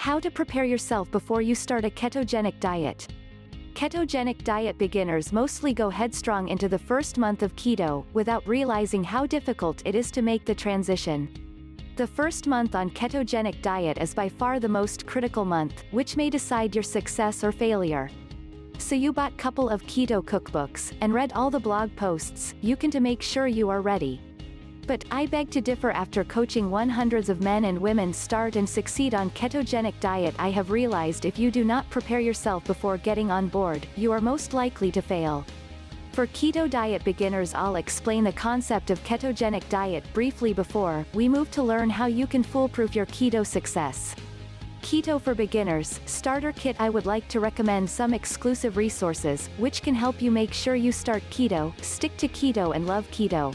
How to prepare yourself before you start a ketogenic diet. Ketogenic diet beginners mostly go headstrong into the first month of keto, without realizing how difficult it is to make the transition. The first month on ketogenic diet is by far the most critical month, which may decide your success or failure. So you bought couple of keto cookbooks, and read all the blog posts you can to make sure you are ready. But I beg to differ. After coaching hundreds of men and women start and succeed on ketogenic diet, I have realized if you do not prepare yourself before getting on board, you are most likely to fail. For keto diet beginners, I'll explain the concept of ketogenic diet briefly before we move to learn how you can foolproof your keto success. Keto for Beginners Starter Kit. I would like to recommend some exclusive resources, which can help you make sure you start keto, stick to keto and love keto.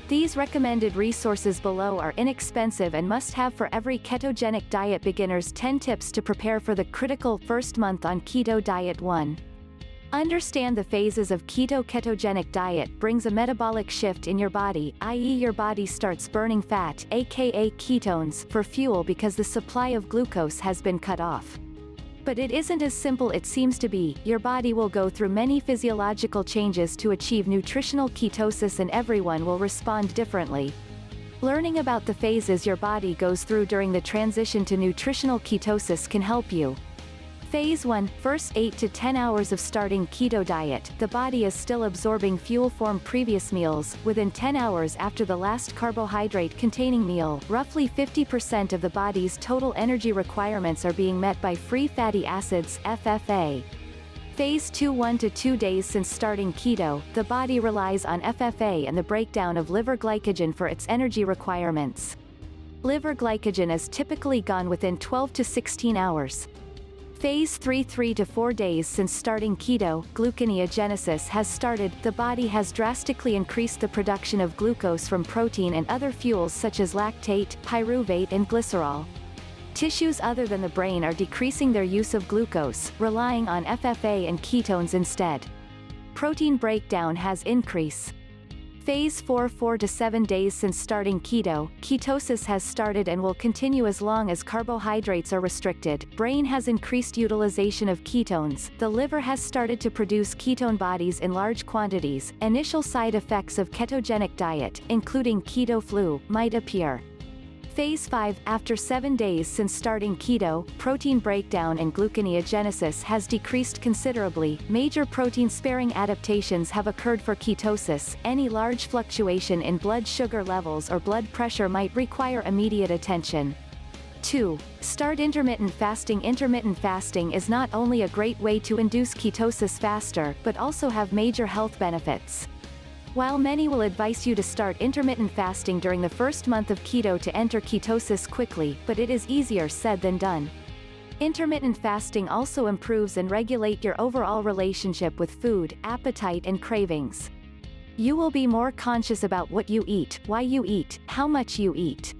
These recommended resources below are inexpensive and must have for every ketogenic diet beginners. 10 tips to prepare for the critical first month on keto diet. 1. Understand the phases of keto. Ketogenic diet brings a metabolic shift in your body, i.e. your body starts burning fat, aka ketones, for fuel because the supply of glucose has been cut off. But it isn't as simple it seems to be. Your body will go through many physiological changes to achieve nutritional ketosis, and everyone will respond differently. Learning about the phases your body goes through during the transition to nutritional ketosis can help you. Phase 1. First 8 to 10 hours of starting keto diet, the body is still absorbing fuel from previous meals. Within 10 hours after the last carbohydrate-containing meal, roughly 50% of the body's total energy requirements are being met by free fatty acids, FFA. Phase 2. 1 to 2 days since starting keto, the body relies on FFA and the breakdown of liver glycogen for its energy requirements. Liver glycogen is typically gone within 12 to 16 hours. Phase 3. 3 to 4 days since starting keto, gluconeogenesis has started. The body has drastically increased the production of glucose from protein and other fuels such as lactate, pyruvate and glycerol. Tissues other than the brain are decreasing their use of glucose, relying on FFA and ketones instead. Protein breakdown has increased. Phase 4. 4 to 7 days since starting keto, ketosis has started and will continue as long as carbohydrates are restricted. Brain has increased utilization of ketones. The liver has started to produce ketone bodies in large quantities. Initial side effects of ketogenic diet, including keto flu, might appear. Phase 5. After 7 days since starting keto, protein breakdown and gluconeogenesis has decreased considerably. Major protein-sparing adaptations have occurred for ketosis. Any large fluctuation in blood sugar levels or blood pressure might require immediate attention. 2. Start intermittent fasting. Intermittent fasting is not only a great way to induce ketosis faster, but also have major health benefits. While many will advise you to start intermittent fasting during the first month of keto to enter ketosis quickly, but it is easier said than done. Intermittent fasting also improves and regulates your overall relationship with food, appetite and cravings. You will be more conscious about what you eat, why you eat, how much you eat.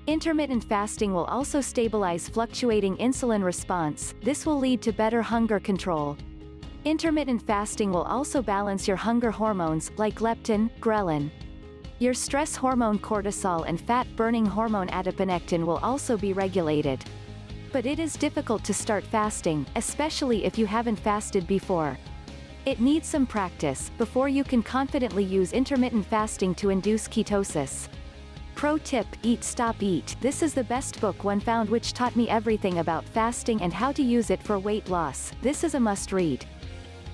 Intermittent fasting will also stabilize fluctuating insulin response. This will lead to better hunger control. Intermittent fasting will also balance your hunger hormones, like leptin, ghrelin. Your stress hormone cortisol and fat-burning hormone adiponectin will also be regulated. But it is difficult to start fasting, especially if you haven't fasted before. It needs some practice before you can confidently use intermittent fasting to induce ketosis. Pro tip: Eat Stop Eat. This is the best book one found which taught me everything about fasting and how to use it for weight loss. This is a must-read.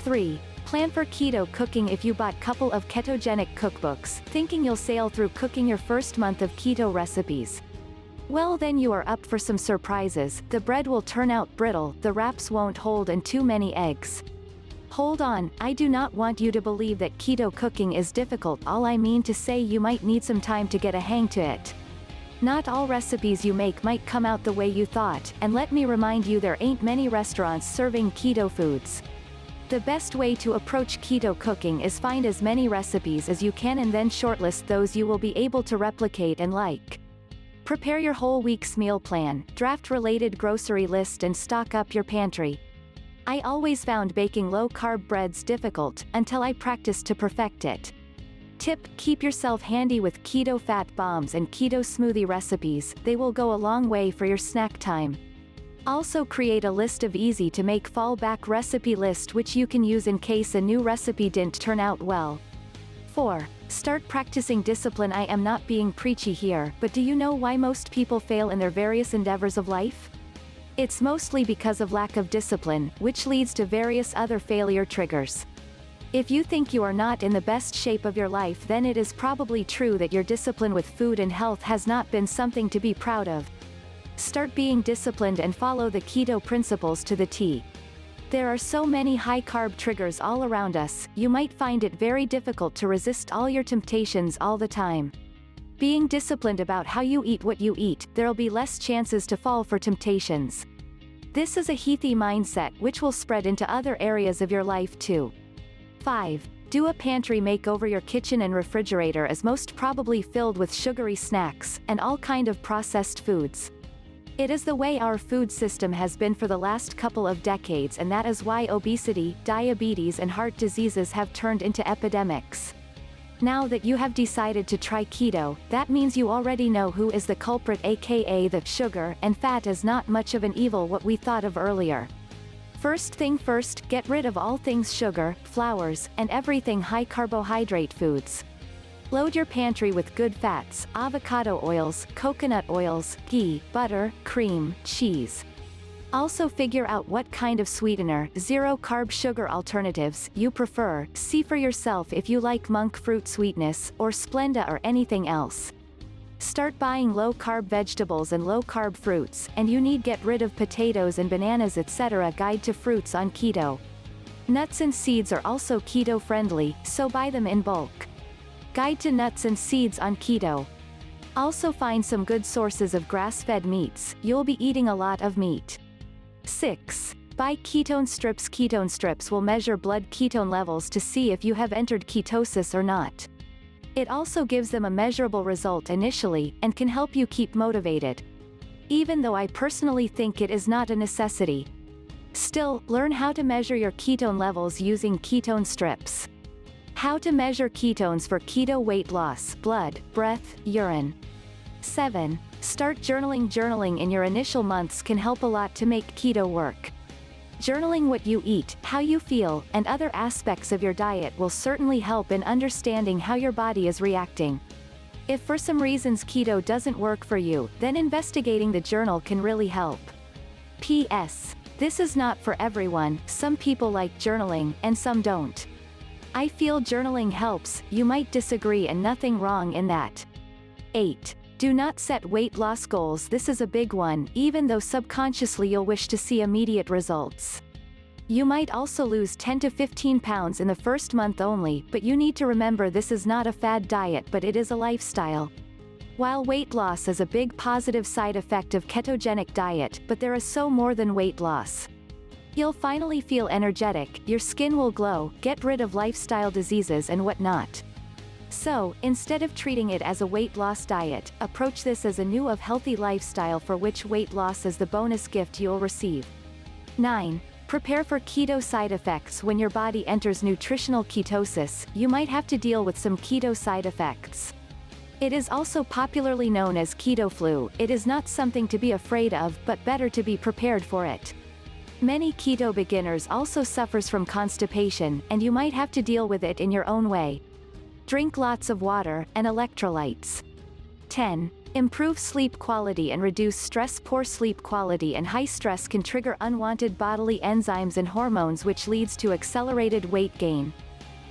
3. Plan for keto cooking. If you bought couple of ketogenic cookbooks, thinking you'll sail through cooking your first month of keto recipes, well then you are up for some surprises. The bread will turn out brittle, the wraps won't hold and too many eggs. Hold on, I do not want you to believe that keto cooking is difficult. All I mean to say, you might need some time to get a hang to it. Not all recipes you make might come out the way you thought, and let me remind you, there ain't many restaurants serving keto foods. The best way to approach keto cooking is find as many recipes as you can and then shortlist those you will be able to replicate and like. Prepare your whole week's meal plan, draft related grocery list and stock up your pantry. I always found baking low-carb breads difficult, until I practiced to perfect it. Tip: keep yourself handy with keto fat bombs and keto smoothie recipes. They will go a long way for your snack time. Also create a list of easy to make fallback recipe list which you can use in case a new recipe didn't turn out well. 4. Start practicing discipline. I am not being preachy here, but do you know why most people fail in their various endeavors of life? It's mostly because of lack of discipline, which leads to various other failure triggers. If you think you are not in the best shape of your life, then it is probably true that your discipline with food and health has not been something to be proud of. Start being disciplined and follow the keto principles to the T. There are so many high-carb triggers all around us, you might find it very difficult to resist all your temptations all the time. Being disciplined about how you eat what you eat, there'll be less chances to fall for temptations. This is a healthy mindset which will spread into other areas of your life too. 5. Do a pantry makeover. Your kitchen and refrigerator is most probably filled with sugary snacks, and all kind of processed foods. It is the way our food system has been for the last couple of decades, and that is why obesity, diabetes and heart diseases have turned into epidemics. Now that you have decided to try keto, that means you already know who is the culprit, aka the sugar and fat is not much of an evil what we thought of earlier. First thing first, get rid of all things sugar, flours, and everything high carbohydrate foods. Load your pantry with good fats, avocado oils, coconut oils, ghee, butter, cream, cheese. Also figure out what kind of sweetener, zero-carb sugar alternatives, you prefer. See for yourself if you like monk fruit sweetness, or Splenda or anything else. Start buying low-carb vegetables and low-carb fruits, and you need get rid of potatoes and bananas etc. Guide to fruits on keto. Nuts and seeds are also keto-friendly, so buy them in bulk. Guide to nuts and seeds on keto. Also find some good sources of grass-fed meats, you'll be eating a lot of meat. 6. Buy ketone strips. Ketone strips will measure blood ketone levels to see if you have entered ketosis or not. It also gives them a measurable result initially, and can help you keep motivated. Even though I personally think it is not a necessity. Still, learn how to measure your ketone levels using ketone strips. How to measure ketones for keto weight loss: blood, breath, urine. 7. Start journaling. Journaling in your initial months can help a lot to make keto work. Journaling what you eat, how you feel, and other aspects of your diet will certainly help in understanding how your body is reacting. If for some reasons keto doesn't work for you, then investigating the journal can really help. P.S. This is not for everyone, some people like journaling, and some don't. I feel journaling helps, you might disagree, and nothing wrong in that. 8. Do not set weight loss goals. This is a big one, even though subconsciously you'll wish to see immediate results. You might also lose 10 to 15 pounds in the first month only, but you need to remember this is not a fad diet, but it is a lifestyle. While weight loss is a big positive side effect of ketogenic diet, but there is so more than weight loss. You'll finally feel energetic, your skin will glow, get rid of lifestyle diseases and whatnot. So, instead of treating it as a weight loss diet, approach this as a new of healthy lifestyle for which weight loss is the bonus gift you'll receive. 9. Prepare for keto side effects. When your body enters nutritional ketosis, you might have to deal with some keto side effects. It is also popularly known as keto flu. It is not something to be afraid of, but better to be prepared for it. Many keto beginners also suffers from constipation, and you might have to deal with it in your own way. Drink lots of water, and electrolytes. 10. Improve sleep quality and reduce stress. Poor sleep quality and high stress can trigger unwanted bodily enzymes and hormones, which leads to accelerated weight gain.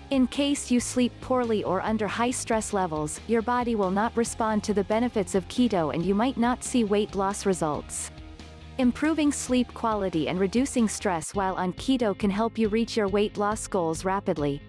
In case you sleep poorly or under high stress levels, your body will not respond to the benefits of keto and you might not see weight loss results. Improving sleep quality and reducing stress while on keto can help you reach your weight loss goals rapidly.